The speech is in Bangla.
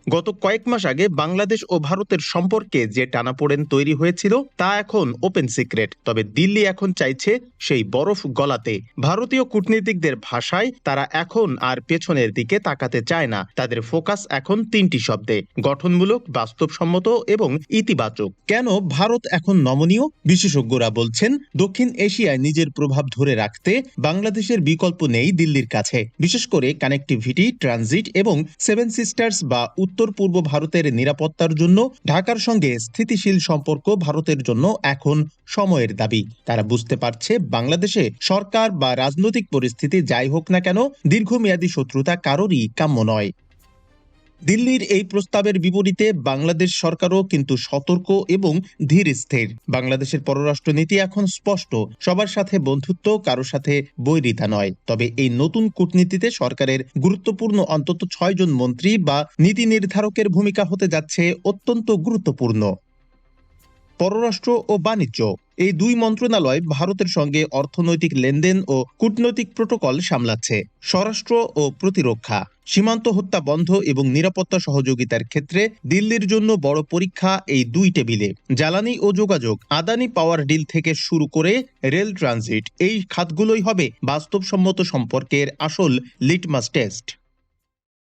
গত কয়েক মাস আগে বাংলাদেশ ও ভারতের সম্পর্কে যে টানাপোড়েন তৈরি হয়েছিল তা এখন ওপেন সিক্রেট। তবে দিল্লি এখন চাইছে সেই বরফ গলাতে। ভারতীয় কূটনীতিকদের ভাষায় তারা এখন আর পেছনের দিকে তাকাতে চায় না। তাদের ফোকাস এখন তিনটি শব্দে: গঠনমূলক, বাস্তবসম্মত এবং ইতিবাচক। কেন ভারত এখন নমনীয়? বিশেষজ্ঞরা বলছেন, দক্ষিণ এশিয়ায় নিজের প্রভাব ধরে রাখতে বাংলাদেশের বিকল্প নেই দিল্লির কাছে। বিশেষ করে কানেক্টিভিটি, ট্রানজিট এবং সেভেন সিস্টার্স বা উত্তর পূর্ব ভারতের নিরাপত্তার জন্য ঢাকার সঙ্গে স্থিতিশীল সম্পর্ক ভারতের জন্য এখন সময়ের দাবি। তারা বুঝতে পারছে, বাংলাদেশে সরকার বা রাজনৈতিক পরিস্থিতি যাই হোক না কেন, দীর্ঘমেয়াদী শত্রুতা কারোরই কাম্য নয়। দিল্লির এই প্রস্তাবের বিপরীতে বাংলাদেশ সরকারও কিন্তু সতর্ক এবং ধীর স্থির। বাংলাদেশের পররাষ্ট্রনীতি এখন স্পষ্ট: সবার সাথে বন্ধুত্ব, কারো সাথে বৈরিতা নয়। তবে এই নতুন কূটনীতিতে সরকারের গুরুত্বপূর্ণ অন্তত 6 জন মন্ত্রী বা নীতি নির্ধারকের ভূমিকা হতে যাচ্ছে অত্যন্ত গুরুত্বপূর্ণ। পররাষ্ট্র ও বাণিজ্য, এই দুই মন্ত্রণালয় ভারতের সঙ্গে অর্থনৈতিক লেনদেন ও কূটনৈতিক প্রোটোকল সামলাচ্ছে। স্বরাষ্ট্র ও প্রতিরক্ষা, সীমান্ত হত্যা বন্ধ এবং নিরাপত্তা সহযোগিতার ক্ষেত্রে দিল্লির জন্য বড় পরীক্ষা এই দুই টেবিলে। জ্বালানি ও যোগাযোগ, আদানি পাওয়ার ডিল থেকে শুরু করে রেল ট্রানজিট, এই খাতগুলোই হবে বাস্তবসম্মত সম্পর্কের আসল লিটমাস টেস্ট।